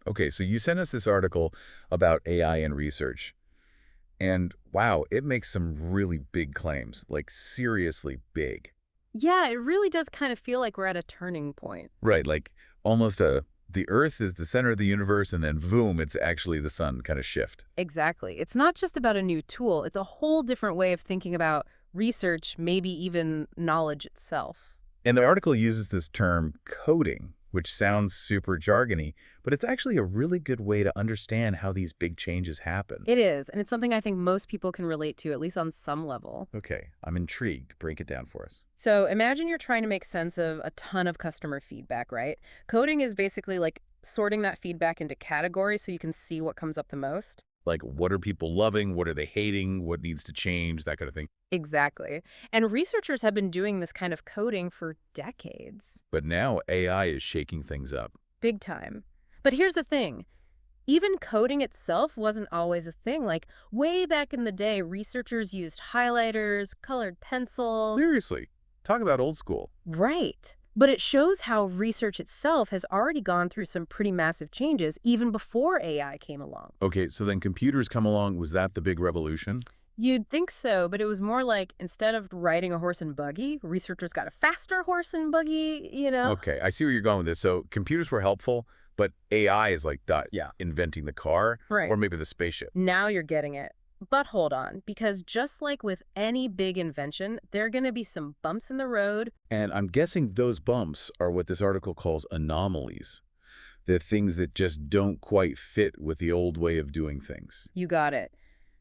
Okay, so you sent us this article about AI and research. And wow, it makes some really big claims, like seriously big. Yeah, it really does kind of feel like we're at a turning point. Right, like almost the Earth is the center of the universe, and then boom, it's actually the sun kind of shift. Exactly. It's not just about a new tool, it's a whole different way of thinking about research, maybe even knowledge itself. And the article uses this term coding, which sounds super jargony, but it's actually a really good way to understand how these big changes happen. It is, and it's something I think most people can relate to, at least on some level. Okay, I'm intrigued. Break it down for us. So imagine you're trying to make sense of a ton of customer feedback, right? Coding is basically like sorting that feedback into categories so you can see what comes up the most. Like, what are people loving? What are they hating? What needs to change? That kind of thing. Exactly. And researchers have been doing this kind of coding for decades. But now AI is shaking things up. Big time. But here's the thing. Even coding itself wasn't always a thing. Like, way back in the day, researchers used highlighters, colored pencils. Seriously, talk about old school. Right. But it shows how research itself has already gone through some pretty massive changes even before AI came along. Okay, so then computers come along. Was that the big revolution? You'd think so, but it was more like instead of riding a horse and buggy, researchers got a faster horse and buggy. Okay, I see where you're going with this. So computers were helpful, but AI is like Yeah. inventing the car Right. or maybe the spaceship. Now you're getting it. But hold on, because just like with any big invention, there are going to be some bumps in the road. And I'm guessing those bumps are what this article calls anomalies. The things that just don't quite fit with the old way of doing things. You got it.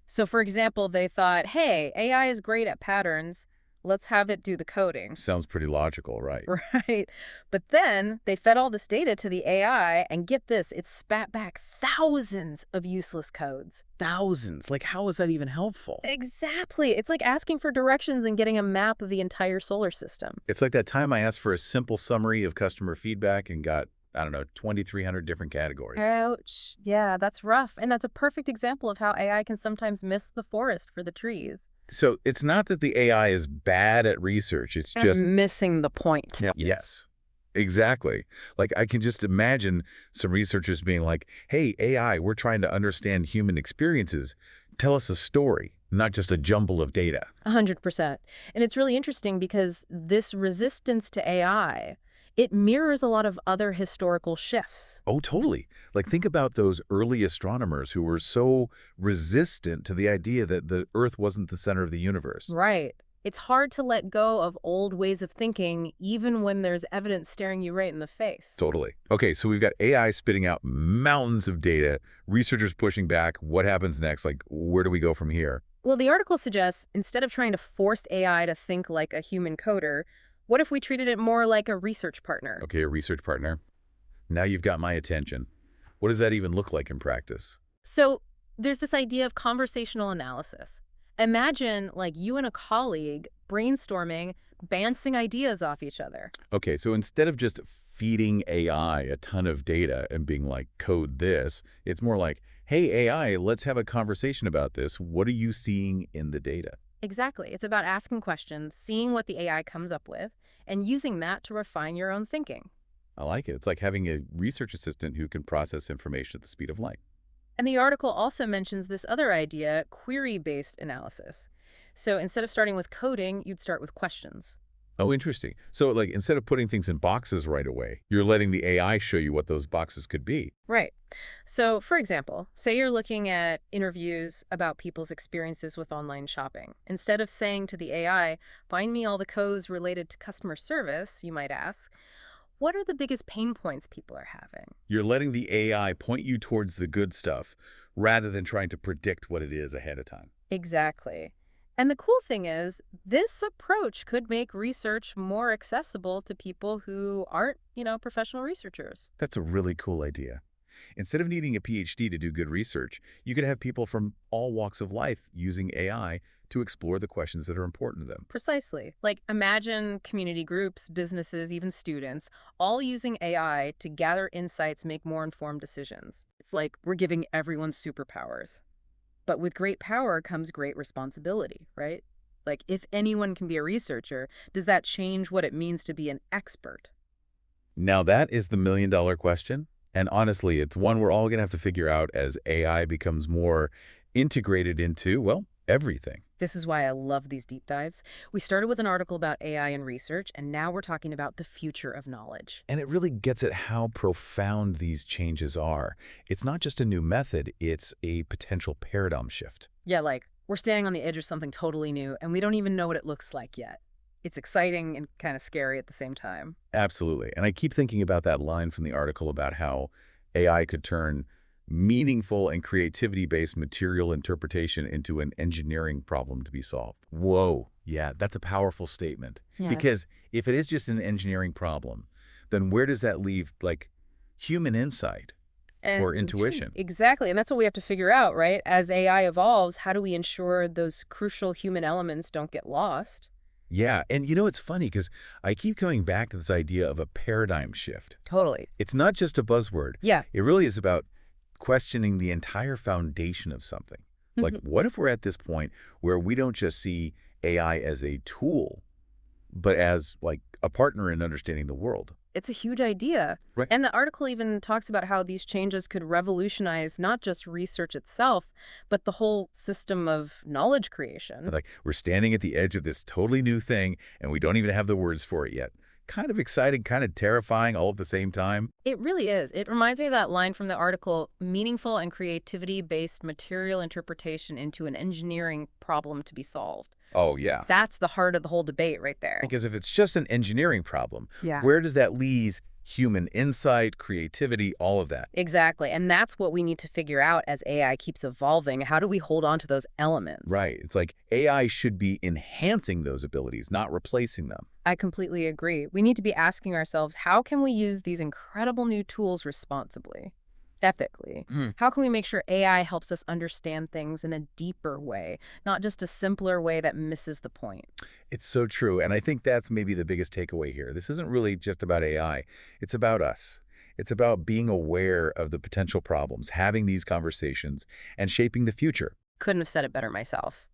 So for example, they thought, hey, AI is great at patterns. Let's have it do the coding. Sounds pretty logical, right? Right. But then they fed all this data to the AI, and get this, it spat back thousands of useless codes. Thousands. Like, how is that even helpful? Exactly. It's like asking for directions and getting a map of the entire solar system. It's like that time I asked for a simple summary of customer feedback and got, I don't know, 2,300 different categories. Ouch. Yeah, that's rough. And that's a perfect example of how AI can sometimes miss the forest for the trees. So it's not that the AI is bad at research. It's just, Missing the point. yeah, yes, exactly. Like I can just imagine some researchers being like, hey, AI, we're trying to understand human experiences. Tell us a story, not just a jumble of data. 100%. And it's really interesting because this resistance to AI, it mirrors a lot of other historical shifts. Oh, totally. Like think about those early astronomers who were so resistant to the idea that the Earth wasn't the center of the universe. Right. It's hard to let go of old ways of thinking, even when there's evidence staring you right in the face. Totally. Okay, so we've got AI spitting out mountains of data, researchers pushing back. What happens next? Like, where do we go from here? Well, the article suggests instead of trying to force AI to think like a human coder, what if we treated it more like a research partner? Okay, a research partner. Now you've got my attention. What does that even look like in practice? So there's this idea of conversational analysis. Imagine like you and a colleague brainstorming, bouncing ideas off each other. Okay, so instead of just feeding AI a ton of data and being like, code this, it's more like, hey, AI, let's have a conversation about this. What are you seeing in the data? Exactly. It's about asking questions, seeing what the AI comes up with, and using that to refine your own thinking. I like it. It's like having a research assistant who can process information at the speed of light. And the article also mentions this other idea, query-based analysis. So instead of starting with coding, you'd start with questions. Oh, interesting. So like instead of putting things in boxes right away, you're letting the AI show you what those boxes could be. Right. So, for example, say you're looking at interviews about people's experiences with online shopping. Instead of saying to the AI, find me all the codes related to customer service, you might ask, what are the biggest pain points people are having? You're letting the AI point you towards the good stuff rather than trying to predict what it is ahead of time. Exactly. And the cool thing is, this approach could make research more accessible to people who aren't, professional researchers. That's a really cool idea. Instead of needing a PhD to do good research, you could have people from all walks of life using AI to explore the questions that are important to them. Precisely. Like, imagine community groups, businesses, even students, all using AI to gather insights, make more informed decisions. It's like we're giving everyone superpowers. But with great power comes great responsibility, right? Like, if anyone can be a researcher, does that change what it means to be an expert? Now that is the million-dollar question, And honestly, it's one we're all going to have to figure out as AI becomes more integrated into, well, everything. This is why I love these deep dives. We started with an article about AI and research, and now we're talking about the future of knowledge. And it really gets at how profound these changes are. It's not just a new method, it's a potential paradigm shift. Yeah, like, we're standing on the edge of something totally new, and we don't even know what it looks like yet. It's exciting and kind of scary at the same time. Absolutely. And I keep thinking about that line from the article about how AI could turn meaningful and creativity-based material interpretation into an engineering problem to be solved. Whoa. Yeah, that's a powerful statement. Yeah. Because if it is just an engineering problem, then where does that leave, like, human insight or intuition? Exactly, and that's what we have to figure out, right? As AI evolves, how do we ensure those crucial human elements don't get lost? Yeah, and it's funny because I keep coming back to this idea of a paradigm shift. Totally. It's not just a buzzword. Yeah. It really is about questioning the entire foundation of something. Like, what if we're at this point where we don't just see AI as a tool, but as, like, a partner in understanding the world? It's a huge idea. Right. And the article even talks about how these changes could revolutionize not just research itself, but the whole system of knowledge creation. Like, we're standing at the edge of this totally new thing, and we don't even have the words for it yet. Kind of exciting, kind of terrifying all at the same time. It really is. It reminds me of that line from the article, meaningful and creativity-based material interpretation into an engineering problem to be solved. Oh, yeah. That's the heart of the whole debate right there. Because if it's just an engineering problem, Yeah. where does that leave human insight, creativity, all of that? Exactly. And that's what we need to figure out as AI keeps evolving. How do we hold on to those elements? Right. It's like AI should be enhancing those abilities, not replacing them. I completely agree. We need to be asking ourselves, how can we use these incredible new tools responsibly, ethically? How can we make sure AI helps us understand things in a deeper way, not just a simpler way that misses the point? It's so true. And I think that's maybe the biggest takeaway here. This isn't really just about AI. It's about us. It's about being aware of the potential problems, having these conversations, and shaping the future. Couldn't have said it better myself.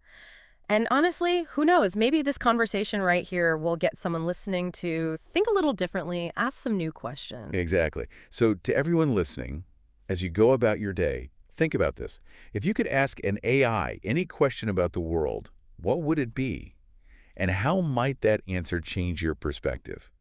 And honestly, who knows? Maybe this conversation right here will get someone listening to think a little differently, ask some new questions. Exactly. So to everyone listening, as you go about your day, think about this. If you could ask an AI any question about the world, what would it be? And how might that answer change your perspective?